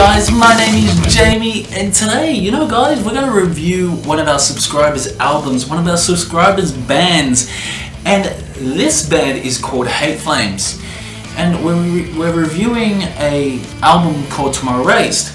guys, my name is Jamie, and today, guys, we're going to review one of our subscribers' albums, one of our subscribers' bands, and this band is called Hateflames, and we're reviewing a album called Tomorrow Raised.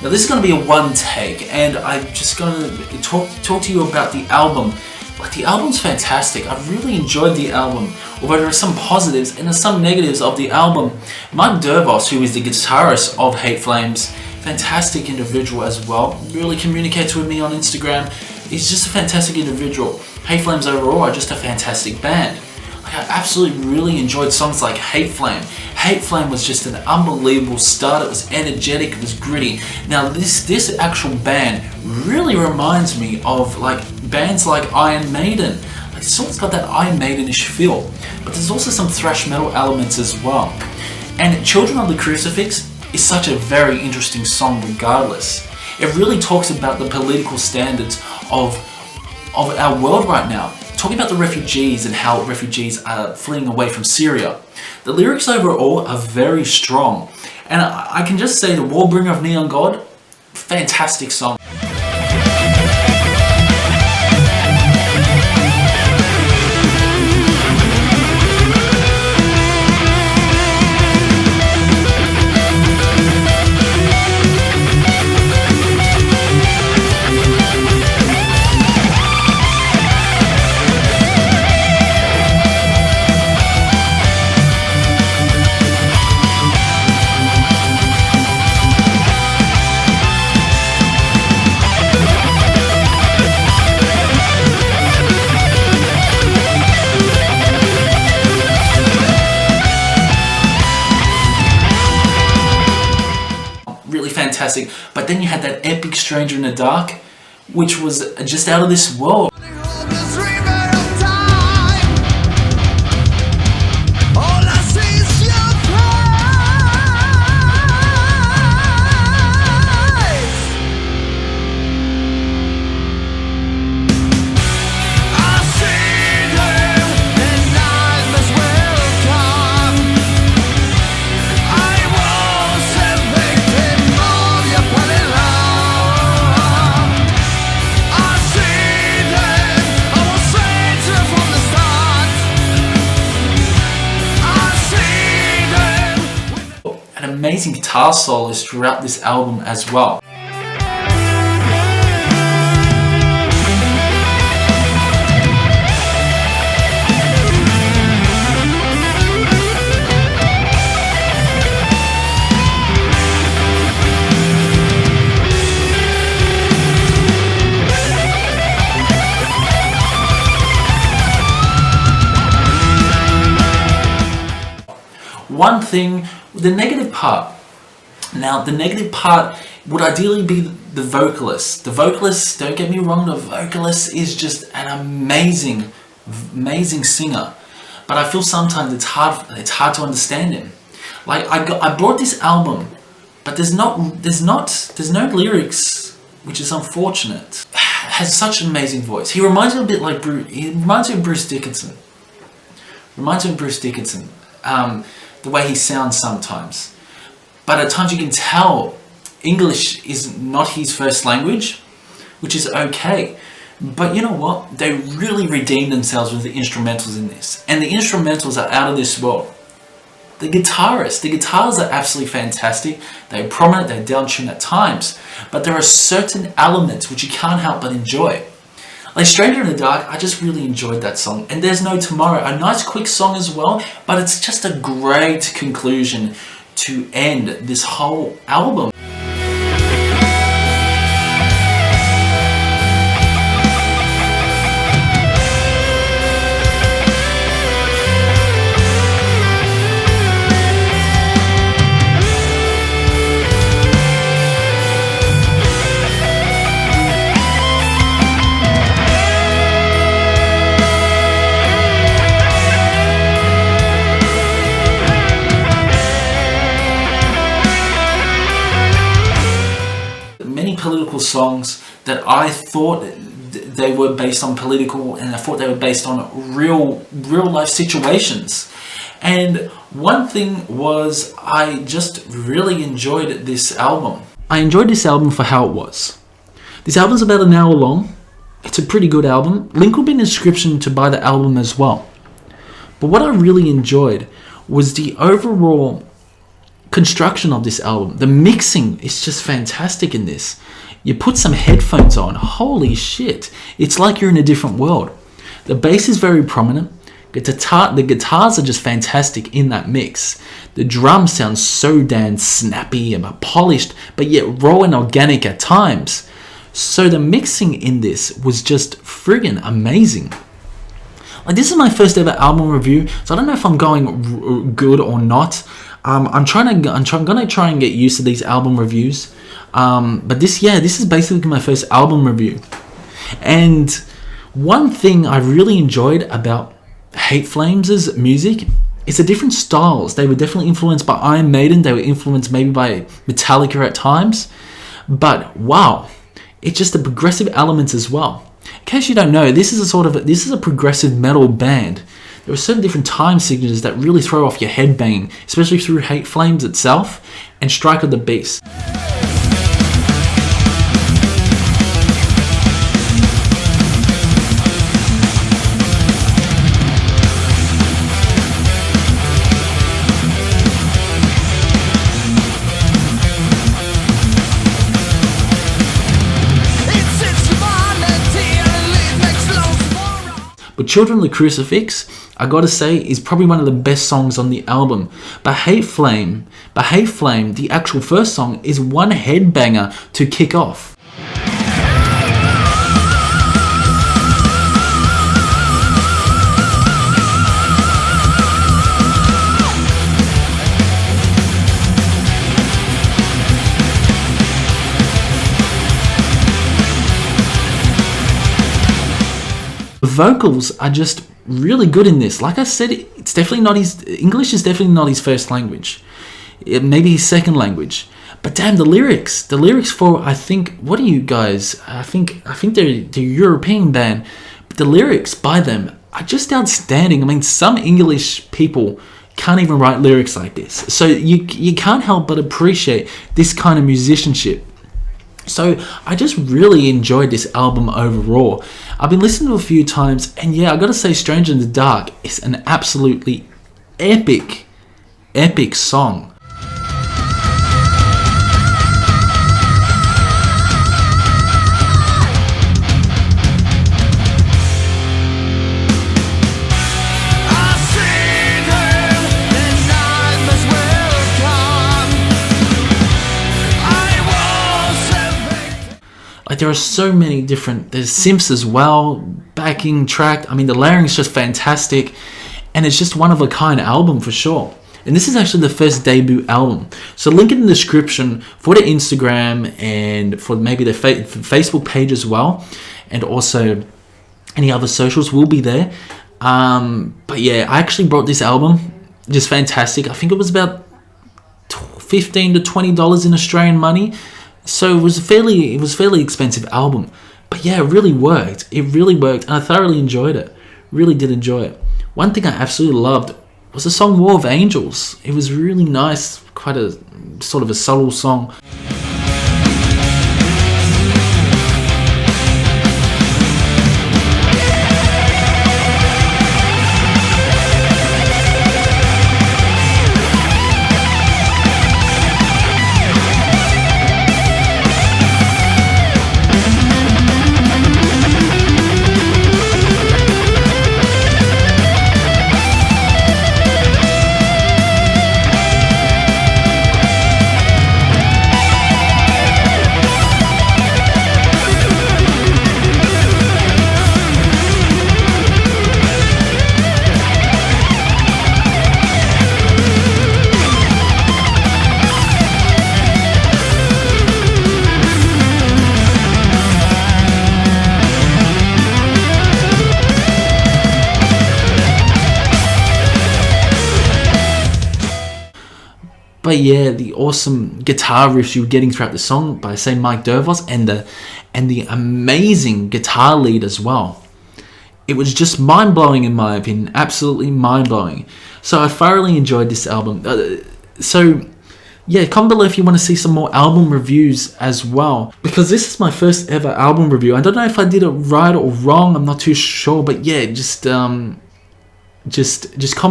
Now this is going to be a one take, and I'm just going to talk to you about the album. Like, the album's fantastic. I've really enjoyed the album, although there are some positives and there's some negatives of the album. Mike Dervos, who is the guitarist of Hateflames, fantastic individual as well, really communicates with me on Instagram. He's just a fantastic individual. Hateflames overall are just a fantastic band. Like, I absolutely really enjoyed songs like Hate Flame. Hate Flame was just an unbelievable start. It was energetic, it was gritty. Now this actual band really reminds me of like bands like Iron Maiden. Like, it's almost got that Iron Maiden-ish feel, but there's also some thrash metal elements as well. And Children of the Crucifix is such a very interesting song regardless. It really talks about the political standards of our world right now. Talking about the refugees and how refugees are fleeing away from Syria. The lyrics overall are very strong. And I can just say the Warbringer of Neon God, fantastic song. Really fantastic, but then you had that epic Stranger in the Dark, which was just out of this world. Amazing guitar solos throughout this album as well. One thing, the negative part. Now, the negative part would ideally be the vocalist. The vocalist, don't get me wrong, the vocalist is just an amazing singer. But I feel sometimes it's hard to understand him. Like, I bought this album, but there's no lyrics, which is unfortunate. Has such an amazing voice. He reminds me a bit like Bruce Dickinson. The way he sounds sometimes. But at times you can tell English is not his first language, which is okay. But you know what? They really redeemed themselves with the instrumentals in this. And the instrumentals are out of this world. The guitars are absolutely fantastic. They're prominent, they're down-tuned at times. But there are certain elements which you can't help but enjoy. Like Stranger in the Dark, I just really enjoyed that song. And There's No Tommorrow, a nice quick song as well, but it's just a great conclusion to end this whole album. Political songs that I thought they were based on political, and I thought they were based on real life situations. And one thing was, I just really enjoyed this album. I enjoyed this album for how it was. This album's about an hour long. It's a pretty good album. Link will be in the description to buy the album as well. But what I really enjoyed was the overall construction of this album. The mixing is just fantastic in this. You put some headphones on, holy shit, it's like you're in a different world. The bass is very prominent. The guitars are just fantastic in that mix. The drums sound so damn snappy and polished, but yet raw and organic at times. So the mixing in this was just friggin' amazing. Like, this is my first ever album review, so I don't know if I'm going good or not. I'm gonna try and get used to these album reviews. But this is basically my first album review. And one thing I really enjoyed about Hateflames' music is the different styles. They were definitely influenced by Iron Maiden. They were influenced maybe by Metallica at times. But wow, it's just the progressive elements as well. In case you don't know, this is a progressive metal band. There are certain different time signatures that really throw off your head banging, especially through Hateflames itself and Strike of the Beast. But Children of the Crucifix, I gotta say, is probably one of the best songs on the album. But Hateflame, the actual first song, is one headbanger to kick off. The vocals are just really good in this. Like I said, it's definitely not English is definitely not his first language. It may be his second language. But damn, the lyrics for, I think, what are you guys? I think they're a European band. But the lyrics by them are just outstanding. I mean, some English people can't even write lyrics like this. So you can't help but appreciate this kind of musicianship. So I just really enjoyed this album overall. I've been listening to it a few times, and yeah, I gotta say Stranger in the Dark is an absolutely epic song. Like, there are so many different, there's synths as well, backing track. I mean, the layering is just fantastic, and it's just one of a kind album for sure. And this is actually the first debut album. So link in the description for the Instagram and for maybe the Facebook page as well. And also any other socials will be there. But yeah, I actually brought this album, just fantastic. I think it was about $15 to $20 in Australian money. So it was a fairly expensive album, but yeah, it really worked. And I thoroughly enjoyed it. Really did enjoy it. One thing I absolutely loved was the song War of Angels. It was really nice, quite a sort of a subtle song. But yeah, the awesome guitar riffs you were getting throughout the song by, say, Mike Dervos, and the amazing guitar lead as well. It was just mind-blowing in my opinion, absolutely mind-blowing. So I thoroughly enjoyed this album. So yeah, comment below if you want to see some more album reviews as well, because this is my first ever album review. I don't know if I did it right or wrong, I'm not too sure, but yeah, just comment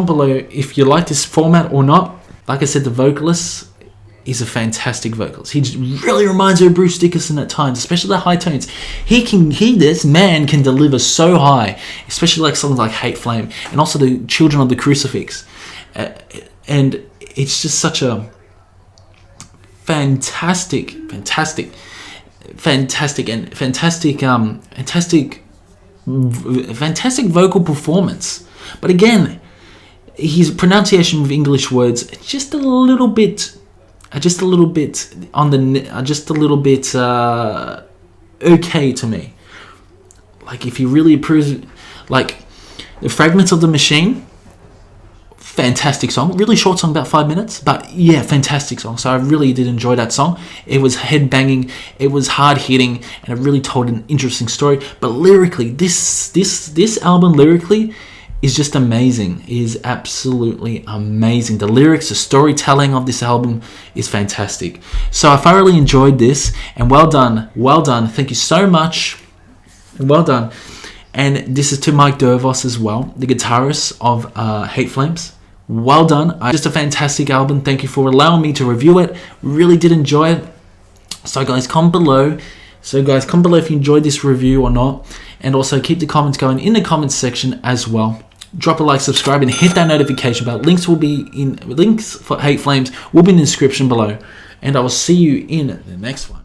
below if you like this format or not. Like I said, the vocalist is a fantastic vocalist. He just really reminds me of Bruce Dickinson at times, especially the high tones. This man can deliver so high, especially like songs like Hate Flame and also the Children of the Crucifix. And it's just such a fantastic vocal performance. But again, his pronunciation of English words just a little bit okay to me. Like if he really approves, like the Fragments of the Machine, fantastic song, really short song, about 5 minutes, but yeah, fantastic song. So I really did enjoy that song. It was head banging, it was hard hitting, and it really told an interesting story. But lyrically, this album lyrically is just amazing. It is absolutely amazing. The lyrics, the storytelling of this album is fantastic. So I thoroughly enjoyed this, and well done. Thank you so much, and well done. And this is to Mike Dervos as well, the guitarist of Hate Flames. Well done. Just a fantastic album. Thank you for allowing me to review it. Really did enjoy it. So guys, comment below if you enjoyed this review or not. And also keep the comments going in the comments section as well. Drop a like, subscribe, and hit that notification bell. Links for Hate Flames will be in the description below. And I will see you in the next one.